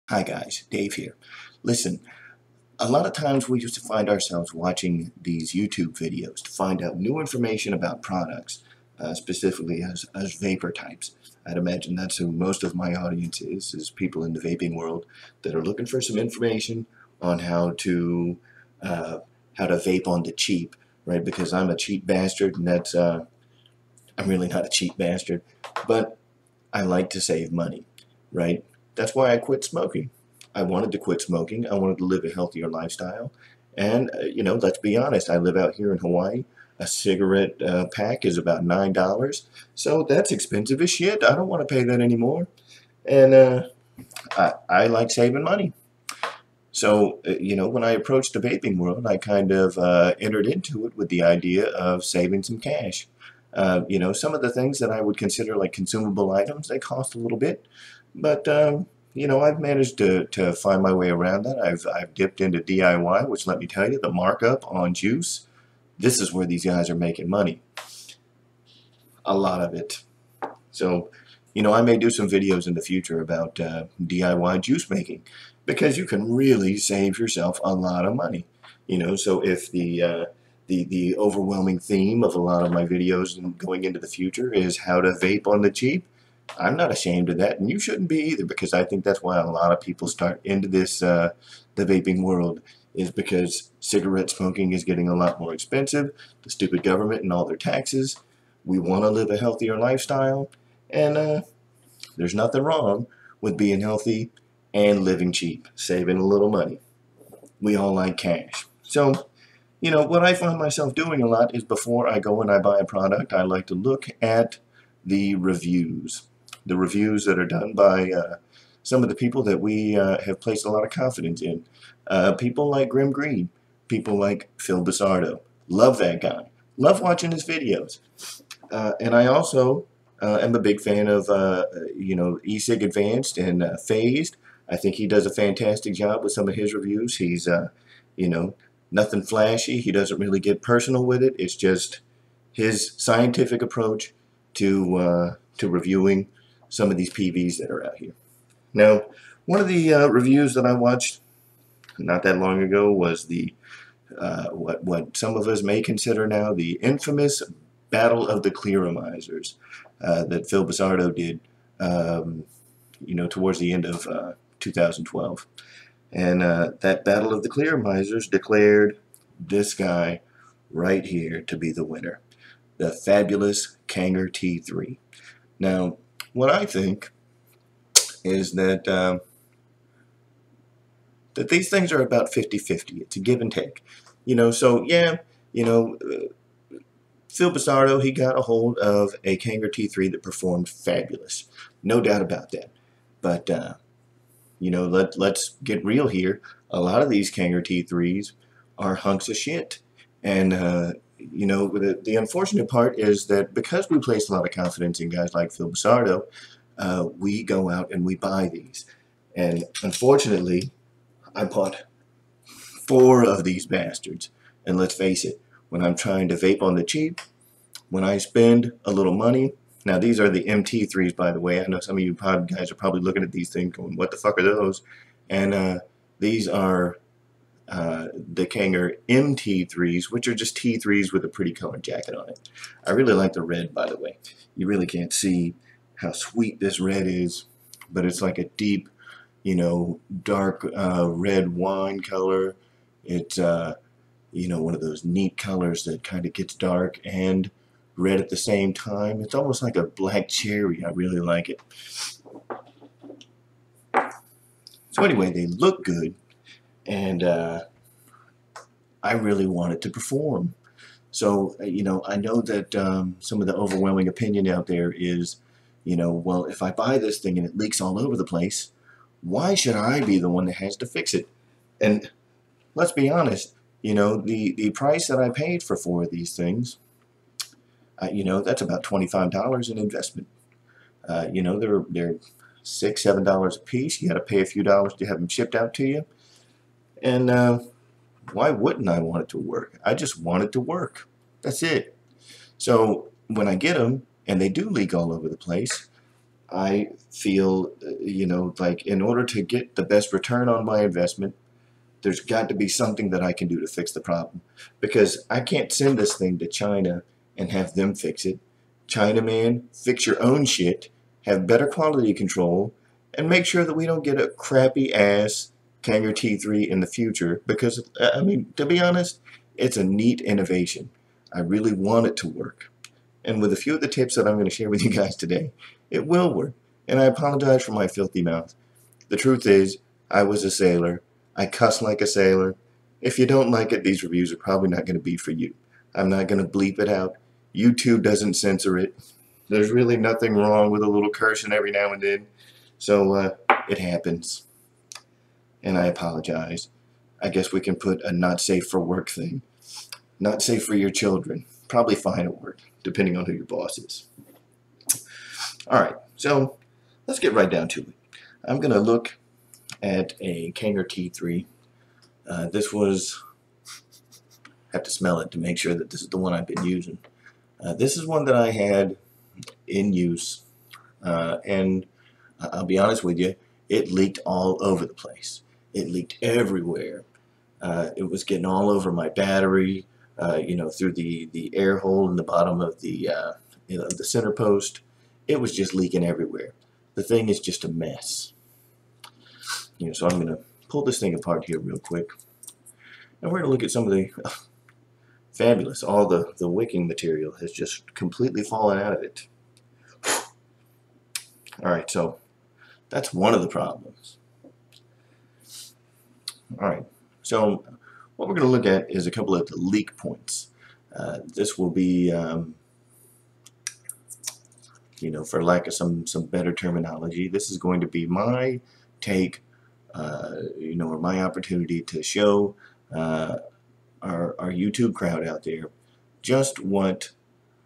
Hi guys, Dave here. Listen, a lot of times we used to find ourselves watching these YouTube videos to find out new information about products, specifically as vapor types. I'd imagine that's who most of my audience is people in the vaping world that are looking for some information on how to vape on the cheap, right? Because I'm a cheap bastard, and I'm really not a cheap bastard, but I like to save money, right? That's why I quit smoking. I wanted to quit smoking. I wanted to live a healthier lifestyle. And, let's be honest, I live out here in Hawaii. A cigarette pack is about $9. So that's expensive as shit. I don't want to pay that anymore. And I like saving money. So, when I approached the vaping world, I kind of entered into it with the idea of saving some cash. Some of the things that I would consider like consumable items, they cost a little bit, but I've managed to find my way around that. I've dipped into DIY, which let me tell you, the markup on juice, this is where these guys are making money. A lot of it. So, I may do some videos in the future about DIY juice making because you can really save yourself a lot of money. So if the overwhelming theme of a lot of my videos going into the future is how to vape on the cheap, I'm not ashamed of that, and you shouldn't be either, because I think that's why a lot of people start into the vaping world, is because cigarette smoking is getting a lot more expensive, the stupid government and all their taxes. We want to live a healthier lifestyle, and there's nothing wrong with being healthy and living cheap, saving a little money. We all like cash. So, what I find myself doing a lot is before I go and I buy a product, I like to look at the reviews. The reviews that are done by some of the people that we have placed a lot of confidence in. People like Grim Green, people like Phil Basardo. Love that guy. Love watching his videos. And I also am a big fan of, eSig Advanced and Phased. I think he does a fantastic job with some of his reviews. He's, nothing flashy. He doesn't really get personal with it. It's just his scientific approach to reviewing some of these PVs that are out here. Now, one of the reviews that I watched not that long ago was the what some of us may consider now the infamous Battle of the Clearamizers that Phil Basardo did, towards the end of 2012. And that Battle of the Clearamizers declared this guy right here to be the winner, the fabulous Kanger T3. Now, what I think is that that these things are about 50-50. It's a give and take. So yeah, Phil Basardo, he got a hold of a Kanger T3 that performed fabulous. No doubt about that. But, let's get real here. A lot of these Kanger T3s are hunks of shit. And, the unfortunate part is that because we place a lot of confidence in guys like Phil Basardo, we go out and we buy these. And unfortunately, I bought 4 of these bastards. And let's face it, when I'm trying to vape on the cheap, when I spend a little money, now these are the MT3s, by the way. I know some of you guys are probably looking at these things going, what the fuck are those? And these are the Kanger MT3s, which are just T3s with a pretty colored jacket on it. I really like the red, by the way. You really can't see how sweet this red is, but it's like a deep, dark red wine color. It's, one of those neat colors that kind of gets dark and red at the same time. It's almost like a black cherry. I really like it. So anyway, they look good, and I really want it to perform. So, I know that some of the overwhelming opinion out there is, well, if I buy this thing and it leaks all over the place, why should I be the one that has to fix it? And let's be honest, the price that I paid for 4 of these things, that's about $25 in investment. They're $6, $7 a piece. You got to pay a few dollars to have them shipped out to you. And why wouldn't I want it to work? I just want it to work. That's it. So when I get them and they do leak all over the place, I feel, you know, like in order to get the best return on my investment, there's got to be something that I can do to fix the problem. Because I can't send this thing to China and have them fix it. China, man, fix your own shit, have better quality control, and make sure that we don't get a crappy ass Kanger T3 in the future. Because, I mean, to be honest, it's a neat innovation. I really want it to work. And with a few of the tips that I'm going to share with you guys today, it will work. And I apologize for my filthy mouth. The truth is, I was a sailor. I cuss like a sailor. If you don't like it, these reviews are probably not going to be for you. I'm not going to bleep it out. YouTube doesn't censor it. There's really nothing wrong with a little cursing every now and then. So, it happens. And I apologize. I guess we can put a not safe for work thing. Not safe for your children. Probably fine at work, depending on who your boss is. Alright, so let's get right down to it. I'm going to look at a Kanger T3. This was, have to smell it to make sure that this is the one I've been using. This is one that I had in use, and I'll be honest with you, it leaked all over the place. It leaked everywhere. It was getting all over my battery, you know, through the air hole in the bottom of the, you know, the center post. It was just leaking everywhere. The thing is just a mess. You know, so I'm going to pull this thing apart here real quick. And we're going to look at some of the fabulous. All the wicking material has just completely fallen out of it. Alright, so that's one of the problems. Alright, so what we're going to look at is a couple of the leak points. This will be, you know, for lack of some better terminology, this is going to be my take, you know, or my opportunity to show our YouTube crowd out there just what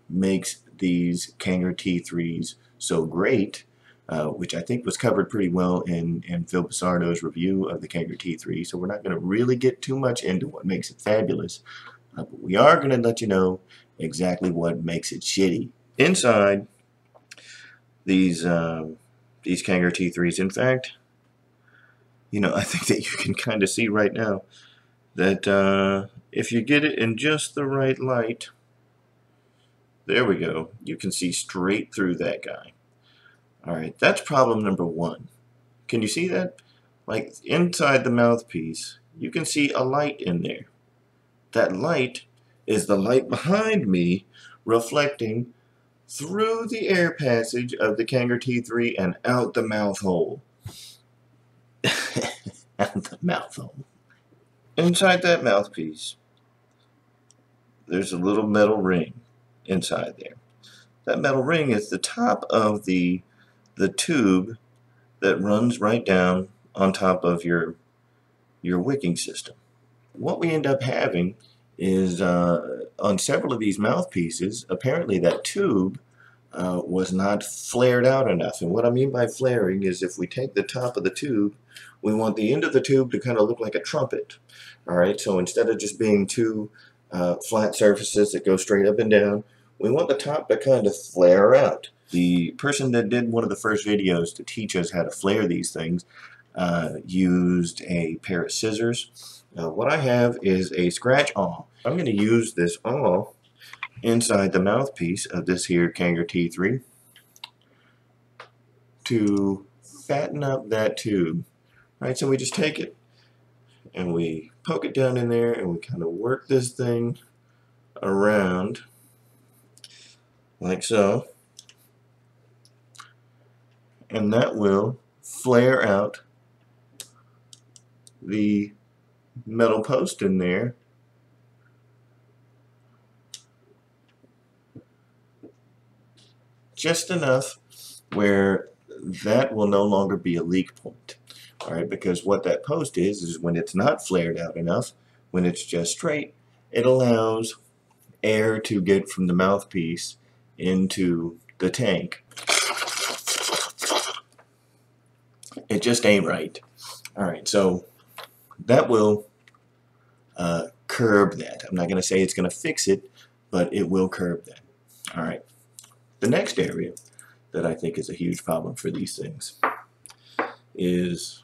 makes these Kanger T3s so great, which I think was covered pretty well in Phil Basardo's review of the Kanger T3, so we're not going to really get too much into what makes it fabulous, but we are going to let you know exactly what makes it shitty. Inside these Kanger T3s, in fact, you know, I think that you can kind of see right now that if you get it in just the right light, there we go, you can see straight through that guy. Alright, that's problem number one. Can you see that? Like inside the mouthpiece, you can see a light in there. That light is the light behind me reflecting through the air passage of the Kanger T3 and out the mouth hole. Out the mouth hole. Inside that mouthpiece, there's a little metal ring inside there. That metal ring is the top of the tube that runs right down on top of your wicking system. What we end up having is on several of these mouthpieces, apparently that tube was not flared out enough. And what I mean by flaring is if we take the top of the tube, we want the end of the tube to kind of look like a trumpet. Alright, so instead of just being two flat surfaces that go straight up and down, we want the top to kind of flare out. The person that did one of the first videos to teach us how to flare these things used a pair of scissors. What I have is a scratch awl. I'm going to use this awl inside the mouthpiece of this here Kanger T3 to fatten up that tube. Right, so we just take it and we poke it down in there and we kind of work this thing around like so, and that will flare out the metal post in there just enough where that will no longer be a leak point. Alright, because what that post is when it's not flared out enough, when it's just straight, it allows air to get from the mouthpiece into the tank. It just ain't right. Alright, so that will curb that. I'm not going to say it's going to fix it, but it will curb that. Alright, the next area that I think is a huge problem for these things is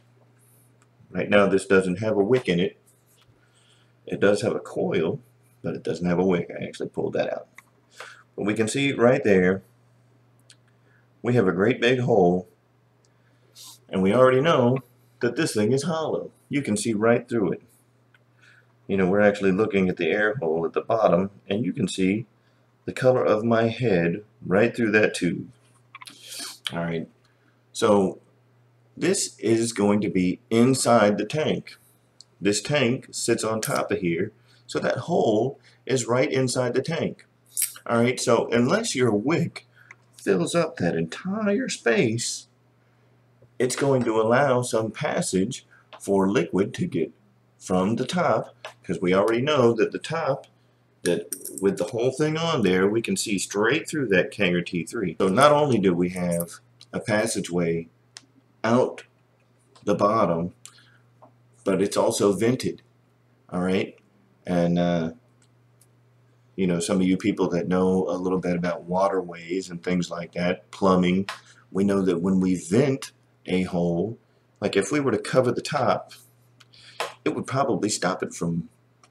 right now this doesn't have a wick in it. It does have a coil, but it doesn't have a wick. I actually pulled that out. But we can see right there we have a great big hole, and we already know that this thing is hollow. You can see right through it. You know, we're actually looking at the air hole at the bottom, and you can see the color of my head right through that tube. Alright, so this is going to be inside the tank. This tank sits on top of here, so that hole is right inside the tank. Alright, so unless your wick fills up that entire space, it's going to allow some passage for liquid to get from the top, because we already know that the top, that with the whole thing on there, we can see straight through that Kanger T3. So not only do we have a passageway out the bottom, but it's also vented. Alright, and you know, some of you people that know a little bit about waterways and things like that, plumbing, we know that when we vent a hole, like if we were to cover the top, it would probably stop it from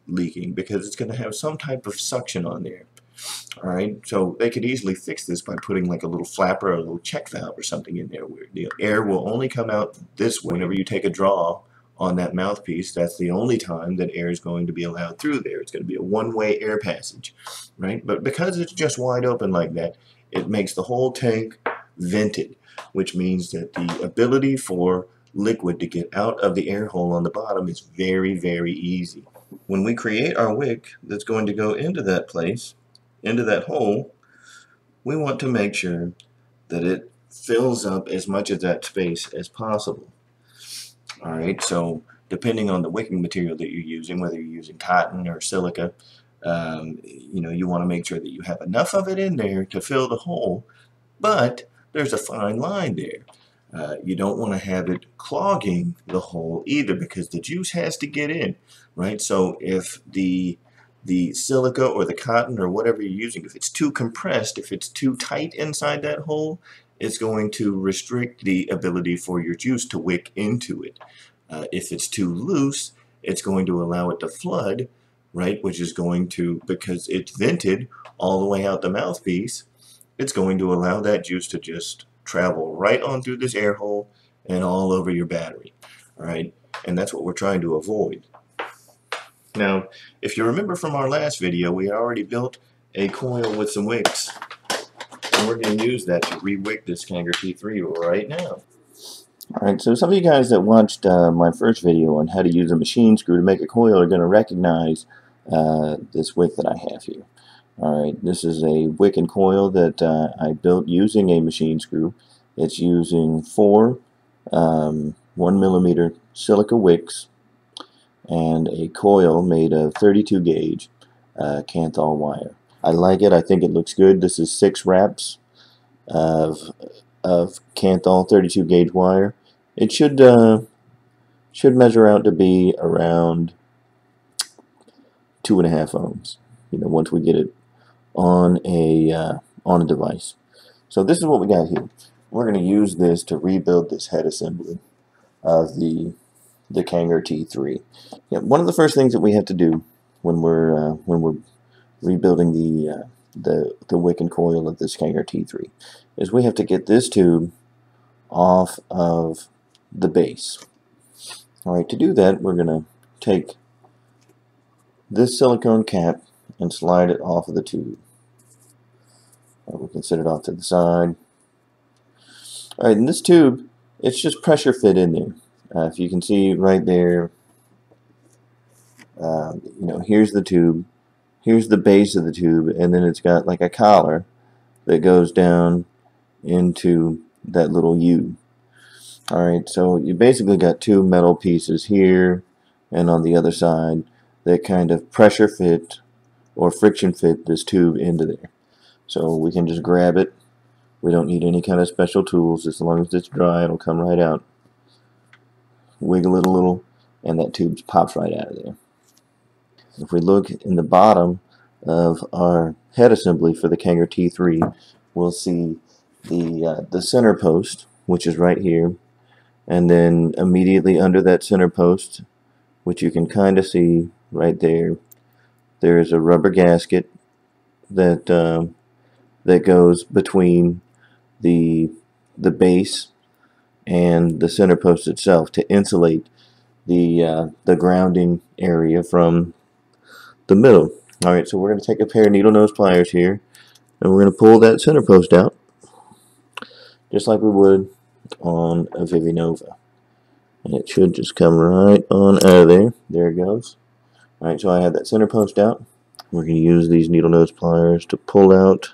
leaking because it's going to have some type of suction on there. Alright, so they could easily fix this by putting like a little flapper or a little check valve or something in there where the air will only come out this way. Whenever you take a draw on that mouthpiece, that's the only time that air is going to be allowed through there. It's going to be a one-way air passage, right? But because it's just wide open like that, it makes the whole tank vented, which means that the ability for liquid to get out of the air hole on the bottom is very, very easy. When we create our wick that's going to go into that place, into that hole, we want to make sure that it fills up as much of that space as possible. Alright, so depending on the wicking material that you're using, whether you're using cotton or silica, you know, you want to make sure that you have enough of it in there to fill the hole, but there's a fine line there. You don't want to have it clogging the hole either, because the juice has to get in, right? So if the silica or the cotton or whatever you're using, if it's too compressed, if it's too tight inside that hole, it's going to restrict the ability for your juice to wick into it. If it's too loose, it's going to allow it to flood, right? Which is going to, because it's vented all the way out the mouthpiece, it's going to allow that juice to just travel right on through this air hole and all over your battery. Alright, and that's what we're trying to avoid. Now, if you remember from our last video, we already built a coil with some wicks. And we're going to use that to re-wick this Kanger T3 right now. Alright, so some of you guys that watched my first video on how to use a machine screw to make a coil are going to recognize this wick that I have here. Alright, this is a wick and coil that I built using a machine screw. It's using 4 1mm silica wicks and a coil made of 32 gauge Kanthal wire. I like it. I think it looks good. This is 6 wraps of Kanthal 32 gauge wire. It should measure out to be around 2.5 ohms. You know, once we get it on a device. So this is what we got here. We're going to use this to rebuild this head assembly of the Kanger T3. Yeah, one of the first things that we have to do when we're rebuilding the wick and coil of this Kanger T3 is we have to get this tube off of the base. Alright, to do that, we're going to take this silicone cap and slide it off of the tube. We can set it off to the side. Alright, in this tube, it's just pressure fit in there. If you can see right there, you know, here's the tube. Here's the base of the tube, and then it's got like a collar that goes down into that little U. Alright, so you basically got 2 metal pieces here and on the other side that kind of pressure fit or friction fit this tube into there. So we can just grab it. We don't need any kind of special tools. As long as it's dry, it'll come right out. Wiggle it a little, and that tube pops right out of there. If we look in the bottom of our head assembly for the Kanger T3, we'll see the center post, which is right here, and then immediately under that center post, which you can kind of see right there, there is a rubber gasket that that goes between the base and the center post itself to insulate the grounding area from the middle. Alright, so we're going to take a pair of needle nose pliers here, and we're going to pull that center post out just like we would on a Vivinova. And it should just come right on out of there. There it goes. Alright, so I have that center post out. We're going to use these needle nose pliers to pull out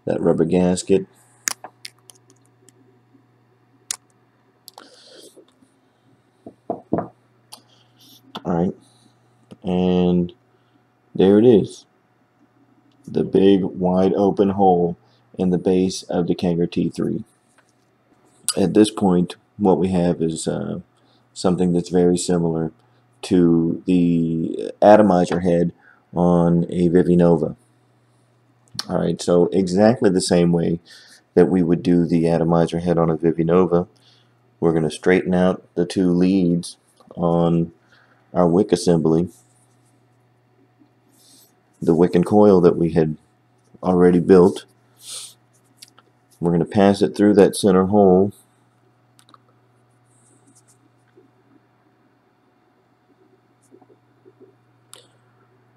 that rubber gasket. Alright, and there it is. The big wide open hole in the base of the Kanger T3. At this point, what we have is something that's very similar to the atomizer head on a Vivinova. Alright, so exactly the same way that we would do the atomizer head on a Vivinova, we're going to straighten out the two leads on our wick assembly, the wick and coil that we had already built. We're going to pass it through that center hole.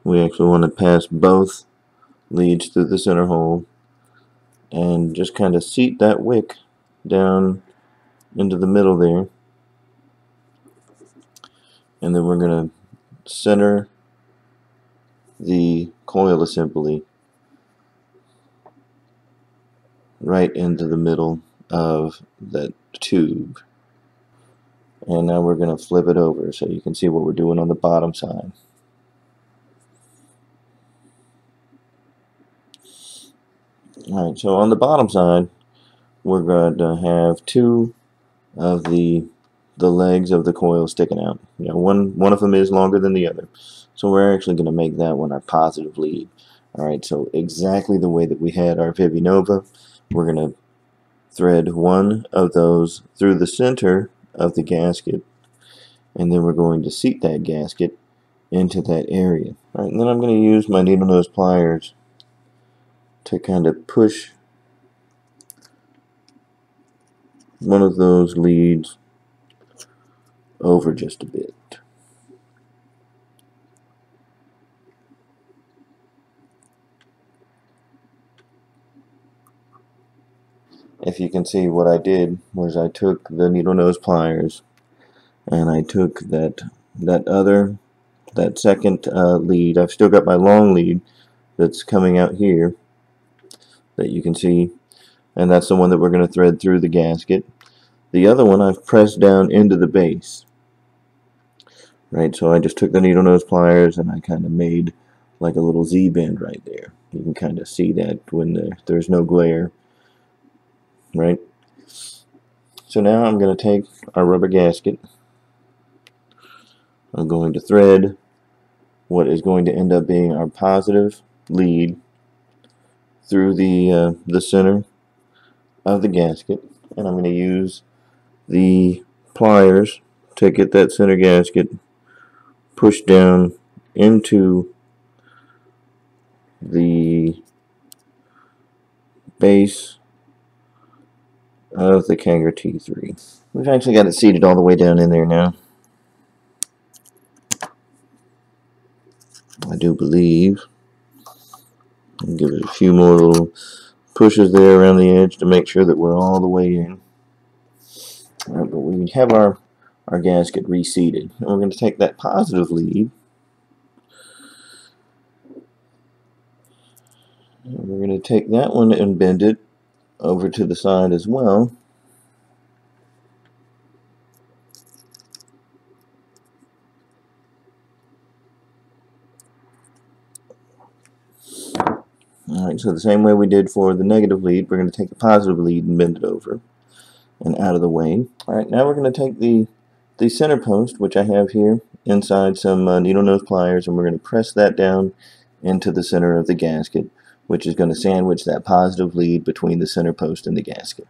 We actually want to pass both leads through the center hole and just kind of seat that wick down into the middle there. And then we're going to center the coil assembly right into the middle of that tube. And now we're going to flip it over so you can see what we're doing on the bottom side. Alright, so on the bottom side, we're going to have two of the legs of the coil sticking out. You know, one of them is longer than the other. So we're actually going to make that one our positive lead. Alright, so exactly the way that we had our Vivinova, we're going to thread one of those through the center of the gasket, and then we're going to seat that gasket into that area. Alright, and then I'm going to use my needle nose pliers to kind of push one of those leads over just a bit. If you can see, what I did was I took the needle nose pliers and I took that second lead. I've still got my long lead that's coming out here that you can see, and that's the one that we're going to thread through the gasket. The other one I've pressed down into the base. Right, so I just took the needle nose pliers and I kind of made like a little Z bend right there. You can kind of see that when there's no glare. Right? So now I'm going to take our rubber gasket. I'm going to thread what is going to end up being our positive lead through the center of the gasket, and I'm going to use the pliers to get that center gasket pushed down into the base of the Kanger T3. We've actually got it seated all the way down in there now. I do believe. I'll give it a few more little pushes there around the edge to make sure that we're all the way in. Alright, but we have our gasket reseated. And we're going to take that positive lead and we're going to take that one and bend it over to the side as well. Alright, so the same way we did for the negative lead, we're going to take the positive lead and bend it over and out of the way. Alright, now we're going to take the center post, which I have here, inside some needle nose pliers, and we're going to press that down into the center of the gasket which is going to sandwich that positive lead between the center post and the gasket.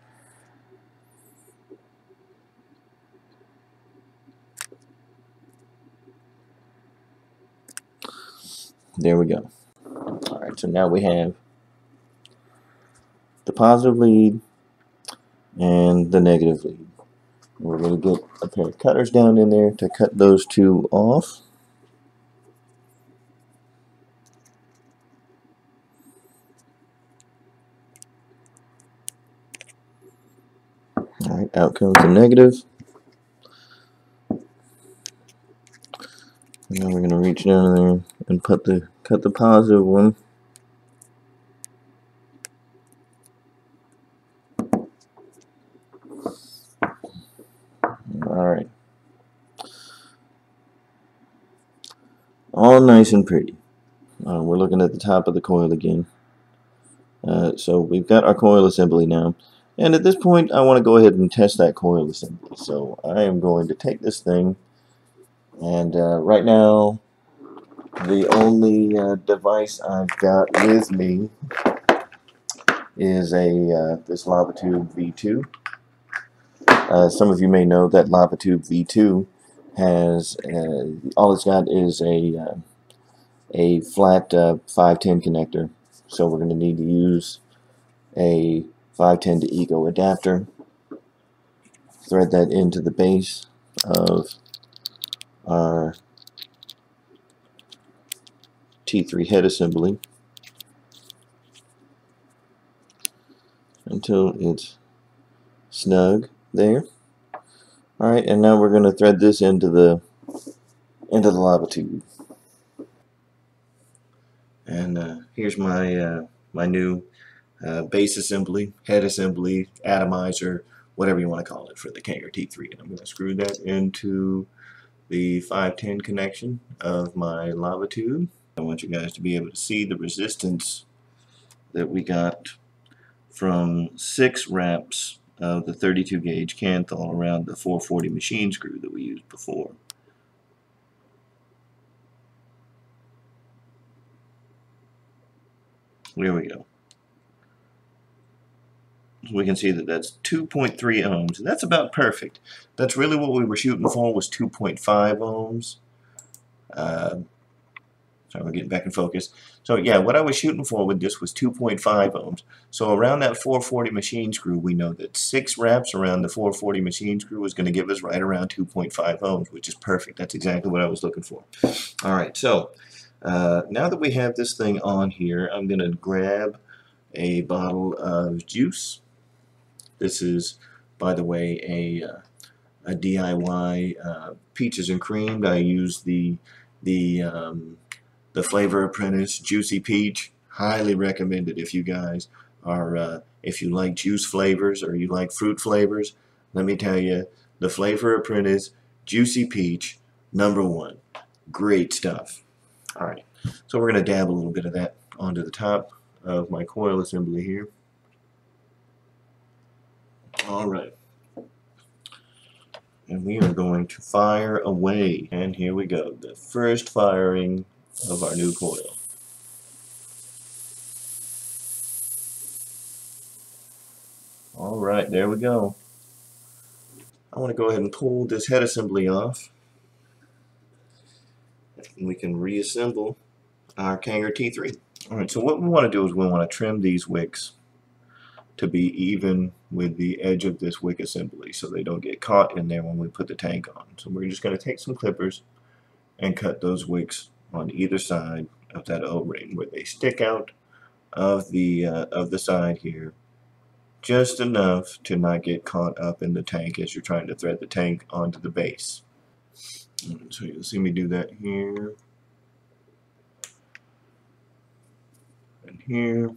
There we go. Alright, so now we have the positive lead and the negative lead. We're going to get a pair of cutters down in there to cut those two off. Alright, out comes the negative. And now we're going to reach down there and cut the positive one. Alright. All nice and pretty. We're looking at the top of the coil again. So we've got our coil assembly now. And at this point, I want to go ahead and test that coil assembly. So I am going to take this thing, and right now, the only device I've got with me is this LavaTube V2. Some of you may know that LavaTube V2 has all it's got is a flat 510 connector. So we're going to need to use a 510 to Ego adapter. Thread that into the base of our T3 head assembly until it's snug there. Alright, and now we're going to thread this into the LavaTube. And here's my my new base assembly, head assembly, atomizer, whatever you want to call it, for the Kanger T3. And I'm going to screw that into the 510 connection of my LavaTube. I want you guys to be able to see the resistance that we got from 6 wraps of the 32 gauge Kanthal around the 440 machine screw that we used before. There we go. So we can see that that's 2.3 ohms, and that's about perfect. That's really what we were shooting for, was 2.5 ohms. Sorry, we're getting back in focus. So yeah, what I was shooting for with this was 2.5 ohms. So around that 440 machine screw, we know that 6 wraps around the 440 machine screw is going to give us right around 2.5 ohms, which is perfect. That's exactly what I was looking for. Alright, so now that we have this thing on here, I'm going to grab a bottle of juice. This is, by the way, a DIY peaches and cream. I use the Flavor Apprentice Juicy Peach. Highly recommended if you guys are if you like juice flavors or you like fruit flavors. Let me tell you, the Flavor Apprentice Juicy Peach, #1. Great stuff. Alright, so we're going to dab a little bit of that onto the top of my coil assembly here. Alright, and we are going to fire away, and here we go, the first firing of our new coil. Alright, there we go. I want to go ahead and pull this head assembly off, and we can reassemble our Kanger T3. Alright, so what we want to do is we want to trim these wicks to be even with the edge of this wick assembly so they don't get caught in there when we put the tank on. So we're just going to take some clippers and cut those wicks on either side of that O-ring where they stick out of the side here, just enough to not get caught up in the tank as you're trying to thread the tank onto the base. So you'll see me do that here and here.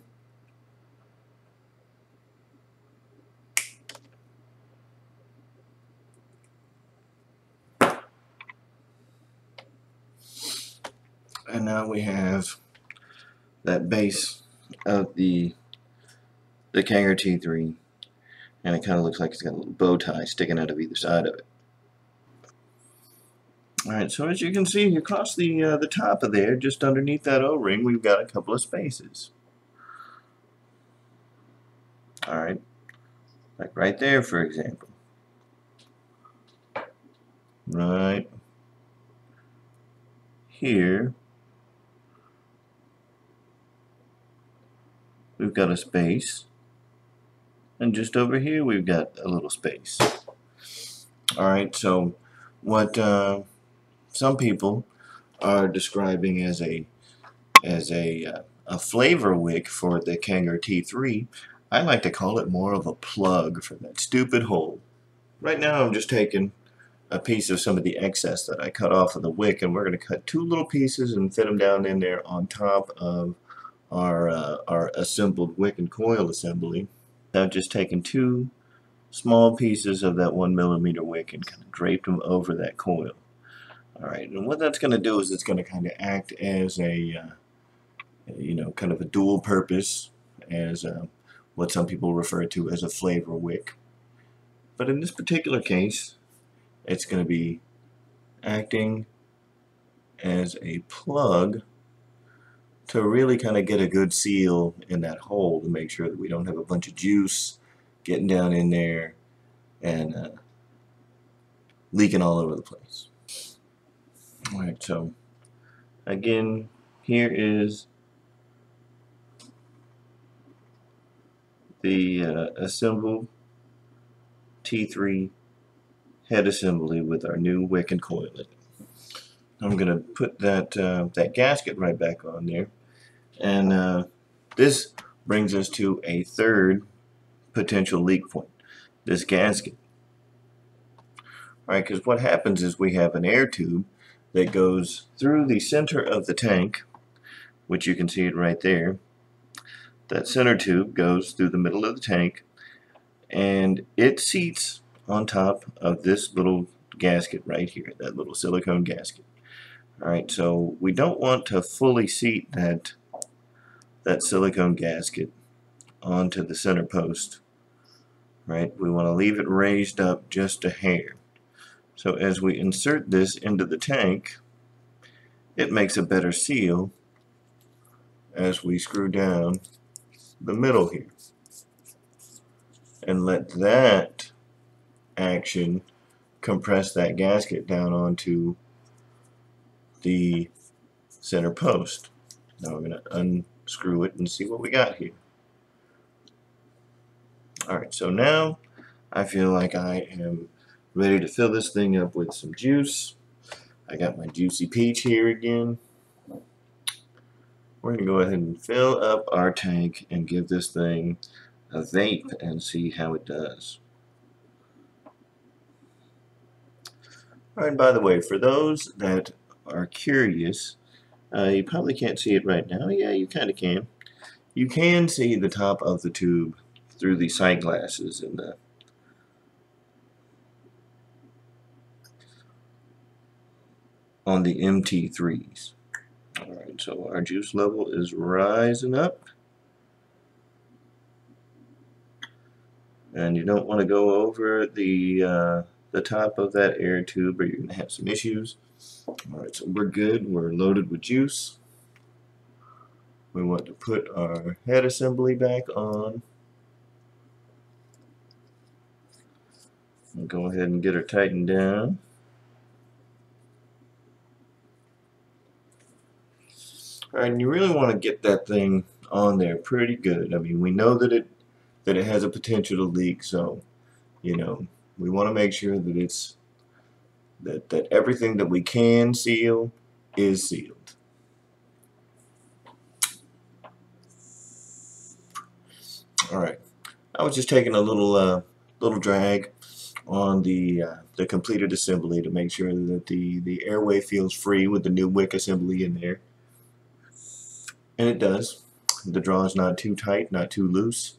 And now we have that base of the Kanger T3, and it kind of looks like it's got a little bow tie sticking out of either side of it. Alright, so as you can see across the top of there, just underneath that O-ring, we've got a couple of spaces. Alright, like right there, for example. Right here, we've got a space, and just over here we've got a little space. Alright, so what some people are describing as a flavor wick for the Kanger T3, I like to call it more of a plug for that stupid hole. Right now I'm just taking a piece of some of the excess that I cut off of the wick, and we're going to cut two little pieces and fit them down in there on top of our assembled wick and coil assembly. I've just taken two small pieces of that 1mm wick and kind of draped them over that coil. Alright, and what that's going to do is it's going to kind of act as a kind of a dual purpose, as what some people refer to as a flavor wick. But in this particular case, it's going to be acting as a plug to really kind of get a good seal in that hole to make sure that we don't have a bunch of juice getting down in there and leaking all over the place. Alright, so again, here is the assembled T3 head assembly with our new wick and coil in it. I'm going to put that gasket right back on there, and this brings us to a third potential leak point, this gasket. Alright, because what happens is we have an air tube that goes through the center of the tank, which you can see it right there. That center tube goes through the middle of the tank, and it seats on top of this little gasket right here, that little silicone gasket. Alright, so we don't want to fully seat that silicone gasket onto the center post. Right, we want to leave it raised up just a hair. So as we insert this into the tank, it makes a better seal as we screw down the middle here and let that action compress that gasket down onto the center post. Now we're going to unscrew it and see what we got here. Alright, so now I feel like I am ready to fill this thing up with some juice. I got my juicy peach here again. We're going to go ahead and fill up our tank and give this thing a vape and see how it does. Alright, by the way, for those that are curious, you probably can't see it right now. Yeah, you kind of can. You can see the top of the tube through the sight glasses in the on the MT3s. Alright, so our juice level is rising up. And you don't want to go over the top of that air tube or you're going to have some issues. Alright, so we're good. We're loaded with juice. We want to put our head assembly back on. And go ahead and get her tightened down. Alright, and you really want to get that thing on there pretty good. I mean, we know that it has a potential to leak, so we want to make sure that it's that everything that we can seal is sealed. Alright, I was just taking a little drag on the completed assembly to make sure that the airway feels free with the new wick assembly in there. And it does. The draw is not too tight, not too loose.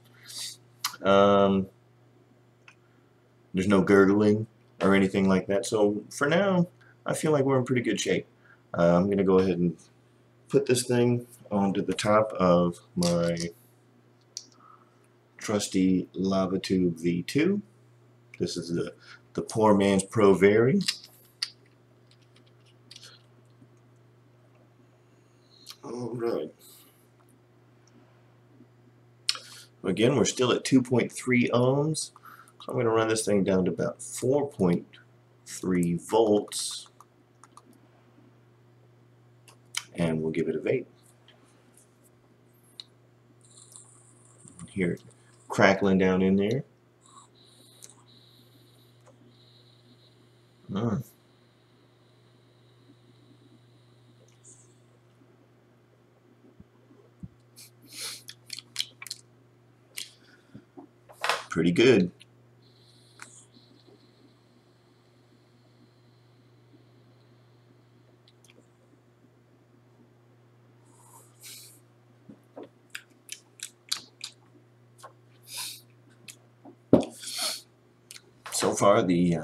There's no gurgling or anything like that. So for now, I feel like we're in pretty good shape. I'm going to go ahead and put this thing onto the top of my trusty Lava Tube V2. This is the poor man's Pro Vari. Alright. Again, we're still at 2.3 ohms. So I'm going to run this thing down to about 4.3 volts. And we'll give it a vape. Hear it crackling down in there. Pretty good. So far, the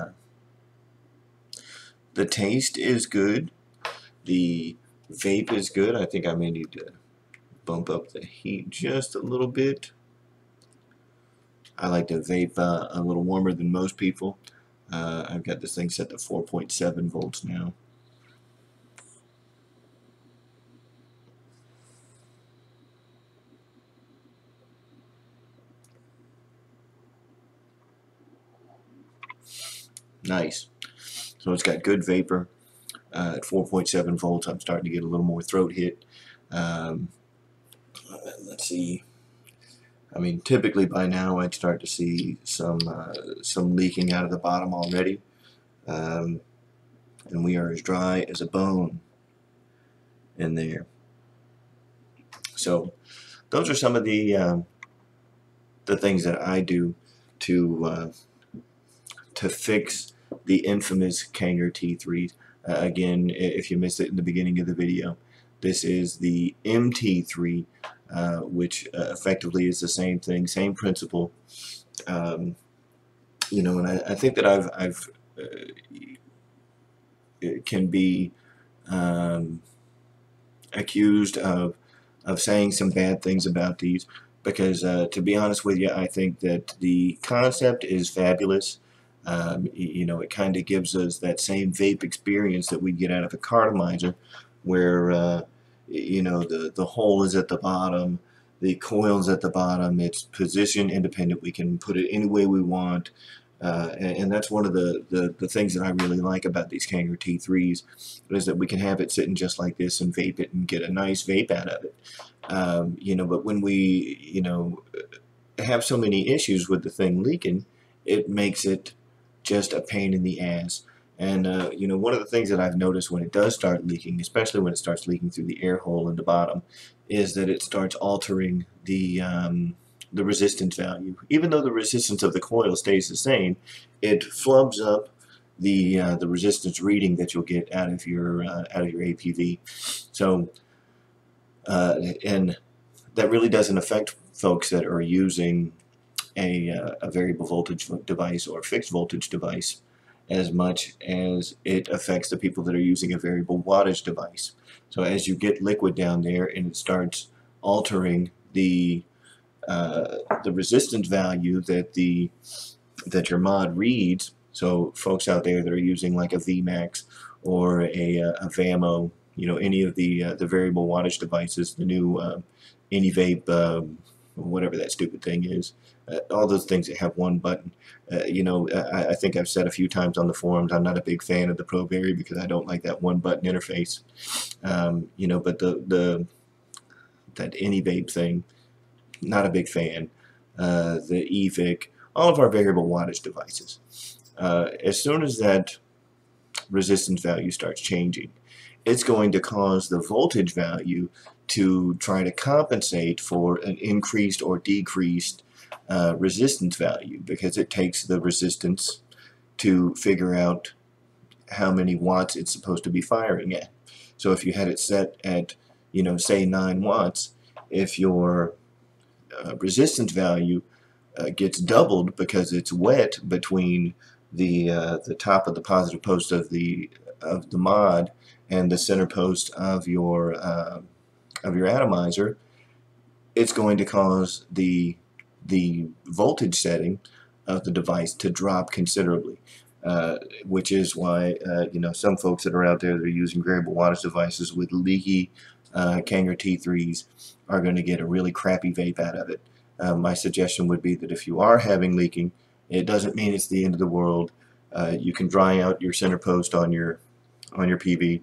taste is good. The vape is good. I think I may need to bump up the heat just a little bit. I like to vape a little warmer than most people. I've got this thing set to 4.7 volts now. Nice. So it's got good vapor. At 4.7 volts, I'm starting to get a little more throat hit. Let's see. I mean, typically by now I'd start to see some leaking out of the bottom already, and we are as dry as a bone in there. So those are some of the things that I do to fix the infamous Kanger T3. Again, if you missed it in the beginning of the video, this is the MT3, which effectively is the same thing, same principle. You know, and I think that I've it can be accused of saying some bad things about these, because to be honest with you, I think that the concept is fabulous. You know, it kind of gives us that same vape experience that we get out of a cartomizer, where you know, the hole is at the bottom, the coil's at the bottom, it's position independent, we can put it any way we want, and that's one of the things that I really like about these Kanger T3s, is that we can have it sitting just like this and vape it and get a nice vape out of it. You know, but when we, you know, have so many issues with the thing leaking, it makes it just a pain in the ass. And you know, one of the things that I've noticed when it does start leaking, especially when it starts leaking through the air hole in the bottom, is that it starts altering the resistance value. Even though the resistance of the coil stays the same, it flubs up the resistance reading that you'll get out of your APV. So and that really doesn't affect folks that are using a variable voltage device or fixed voltage device as much as it affects the people that are using a variable wattage device. So as you get liquid down there and it starts altering the resistance value that your mod reads, so folks out there that are using like a VMAX or a VAMO, you know, any of the variable wattage devices, the new Vape, whatever that stupid thing is, all those things that have one button. You know, I think I've said a few times on the forums, I'm not a big fan of the ProVary because I don't like that one button interface. You know, but that Vape thing, not a big fan. The EVIC, all of our variable wattage devices. As soon as that resistance value starts changing, it's going to cause the voltage value to try to compensate for an increased or decreased resistance value, because it takes the resistance to figure out how many watts it's supposed to be firing at. So if you had it set at, you know, say 9 watts, if your resistance value gets doubled because it's wet between the top of the positive post of the mod and the center post of your atomizer, it's going to cause the voltage setting of the device to drop considerably, which is why you know, some folks that are out there that are using variable wattage devices with leaky Kanger T3s are going to get a really crappy vape out of it. my suggestion would be that if you are having leaking, it doesn't mean it's the end of the world. You can dry out your center post on your PV,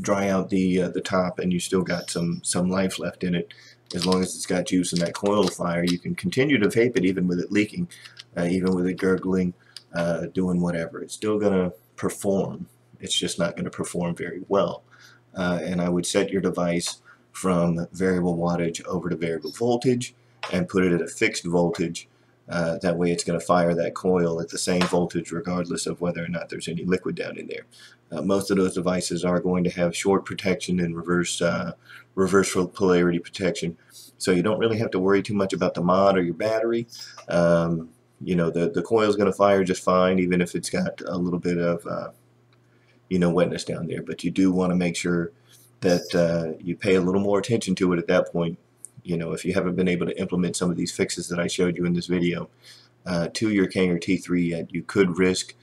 dry out the top, and you still got some life left in it. As long as it's got juice in that coil fire, you can continue to vape it even with it leaking, even with it gurgling, doing whatever. It's still gonna perform. It's just not going to perform very well. And I would set your device from variable wattage over to variable voltage and put it at a fixed voltage. That way it's going to fire that coil at the same voltage regardless of whether or not there's any liquid down in there. Most of those devices are going to have short protection and reverse polarity protection, so you don't really have to worry too much about the mod or your battery. You know, the coil is going to fire just fine, even if it's got a little bit of you know, wetness down there. But you do want to make sure that you pay a little more attention to it at that point. You know, if you haven't been able to implement some of these fixes that I showed you in this video to your Kanger T3 yet, you could risk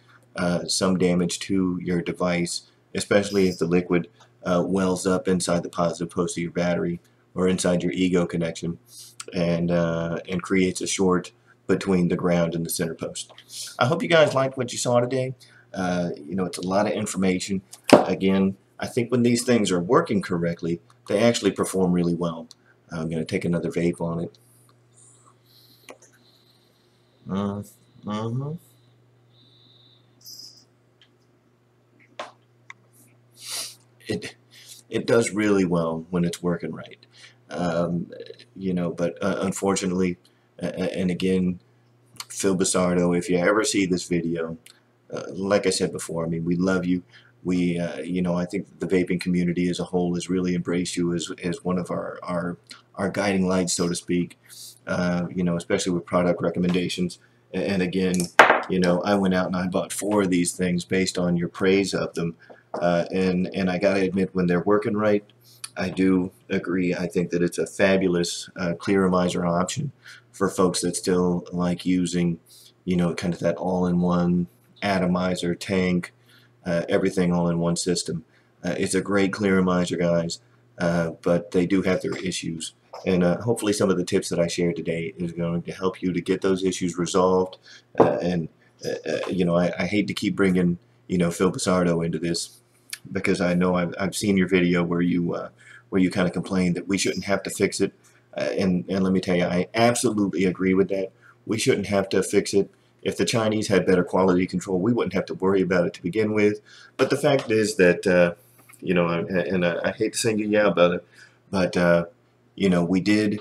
some damage to your device, especially if the liquid wells up inside the positive post of your battery or inside your ego connection and creates a short between the ground and the center post. I hope you guys liked what you saw today. You know, it's a lot of information. Again, I think when these things are working correctly, they actually perform really well. I'm going to take another vape on it. It does really well when it's working right. You know, but unfortunately, and again, Phil Basardo, if you ever see this video, like I said before, I mean, we love you. We, you know, I think the vaping community as a whole has really embraced you as one of our guiding lights, so to speak. You know, especially with product recommendations. And again, you know, I went out and I bought 4 of these things based on your praise of them. And I gotta admit, when they're working right, I do agree. I think that it's a fabulous clearomizer option for folks that still like using, you know, kind of that all-in-one atomizer, tank, everything all in one system. It's a great clearomizer, guys, but they do have their issues. And hopefully some of the tips that I shared today is going to help you to get those issues resolved. You know, I hate to keep bringing, you know, Phil Basardo into this, because I know I've seen your video where you kind of complained that we shouldn't have to fix it. And let me tell you, I absolutely agree with that. We shouldn't have to fix it. If the Chinese had better quality control, we wouldn't have to worry about it to begin with. But the fact is that, you know, and I hate to single you out about it, but, you know, we did,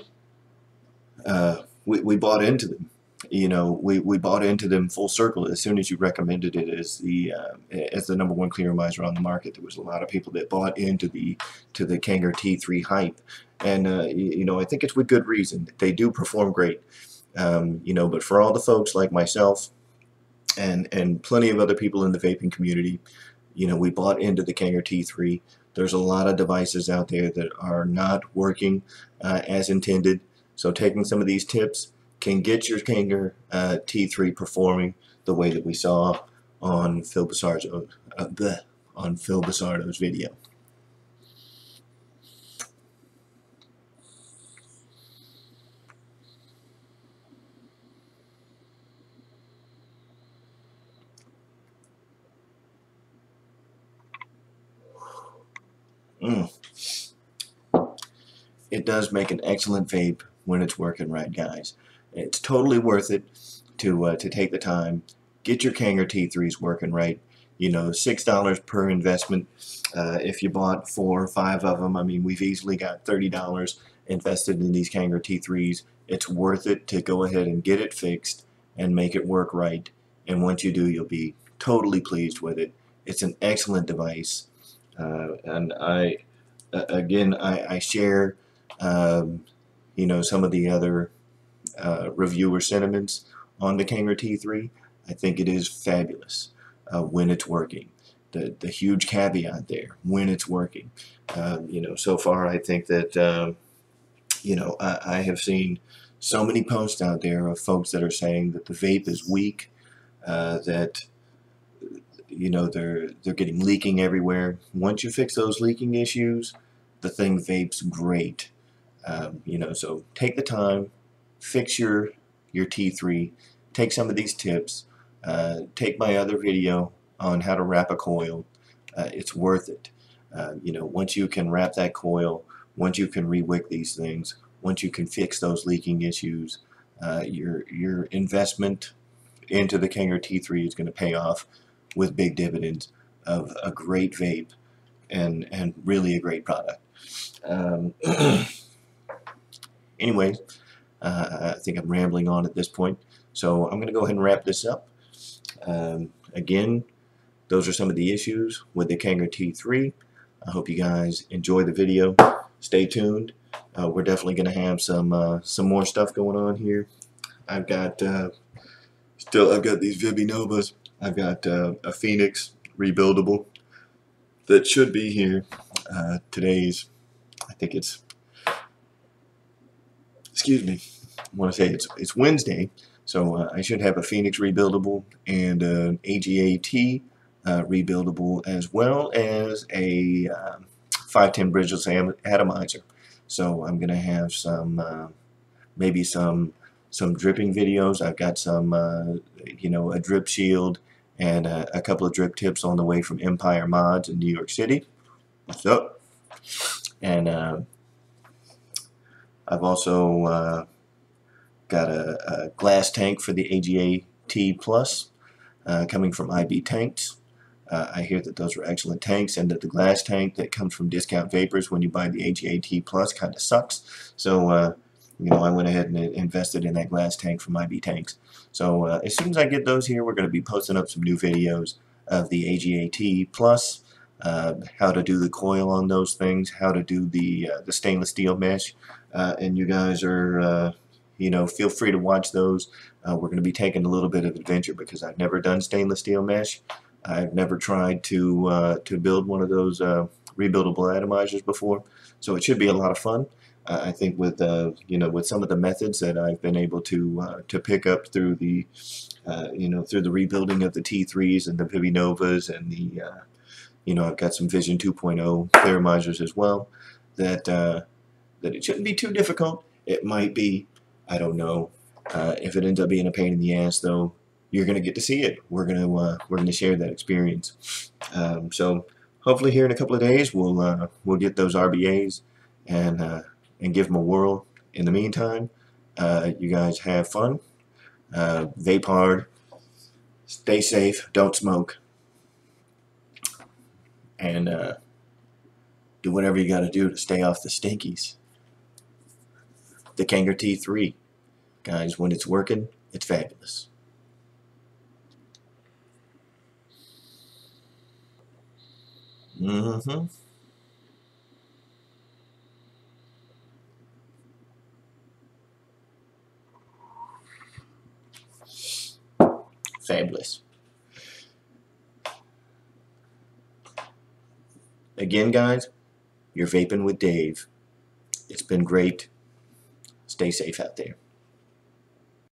we bought into them. You know, we bought into them full circle as soon as you recommended it as the #1 clearomizer on the market. There was a lot of people that bought into the Kanger T3 hype, and you know, I think it's with good reason. They do perform great. You know, but for all the folks like myself and plenty of other people in the vaping community, you know, we bought into the Kanger T3. There's a lot of devices out there that are not working as intended. So taking some of these tips can get your Kanger T3 performing the way that we saw on Phil Basardo's video. It does make an excellent vape when it's working right, guys. It's totally worth it to take the time, get your Kanger T3s working right. You know, $6 per investment. If you bought 4 or 5 of them, I mean, we've easily got $30 invested in these Kanger T3s. It's worth it to go ahead and get it fixed and make it work right. And once you do, you'll be totally pleased with it. It's an excellent device. And again, I share, you know, some of the other reviewer sentiments on the Kanger T3. I think it is fabulous when it's working. The huge caveat there, when it's working. You know, so far I think that, you know, I have seen so many posts out there of folks that are saying that the vape is weak, that, you know, they're getting leaking everywhere. Once you fix those leaking issues, the thing vapes great. You know, so take the time, fix your T3, take some of these tips, take my other video on how to wrap a coil. It's worth it. You know, once you can wrap that coil, once you can re-wick these things, once you can fix those leaking issues, your investment into the Kanger T3 is going to pay off with big dividends of a great vape and really a great product. Anyways, I think I'm rambling on at this point, so I'm going to go ahead and wrap this up. Again, those are some of the issues with the Kanger T3. I hope you guys enjoy the video. Stay tuned. We're definitely going to have some more stuff going on here. I've got these Vivi Novas. I've got a Phoenix rebuildable that should be here. Today's, I think it's, excuse me, I want to say it's Wednesday, so I should have a Phoenix rebuildable and an AGAT rebuildable, as well as a 510 bridgeless atomizer. So I'm gonna have some maybe some dripping videos. I've got some you know, a drip shield and a couple of drip tips on the way from Empire Mods in New York City. What's up? And I've also got a glass tank for the AGAT Plus coming from IB Tanks. I hear that those are excellent tanks, and that the glass tank that comes from Discount Vapors when you buy the AGAT Plus kind of sucks. So you know, I went ahead and invested in that glass tank from IB Tanks. So as soon as I get those here, we're going to be posting up some new videos of the AGAT Plus, how to do the coil on those things, how to do the stainless steel mesh, and you guys are you know, feel free to watch those. We're going to be taking a little bit of adventure because I've never done stainless steel mesh. I've never tried to build one of those rebuildable atomizers before, so it should be a lot of fun. I think with you know, with some of the methods that I've been able to pick up through the you know, through the rebuilding of the T3s and the Vivi Novas, and the you know, I've got some Vision 2.0 theramizers as well, that that it shouldn't be too difficult. It might be, I don't know. If it ends up being a pain in the ass, though, you're gonna get to see it. We're gonna share that experience. So hopefully here in a couple of days we'll get those RBAs and give them a whirl. In the meantime, you guys have fun, vape hard, stay safe, don't smoke, and do whatever you got to do to stay off the stinkies. The Kanger T3, guys, when it's working, it's fabulous. Fabulous. Again, guys, you're vaping with Dave. It's been great. Stay safe out there.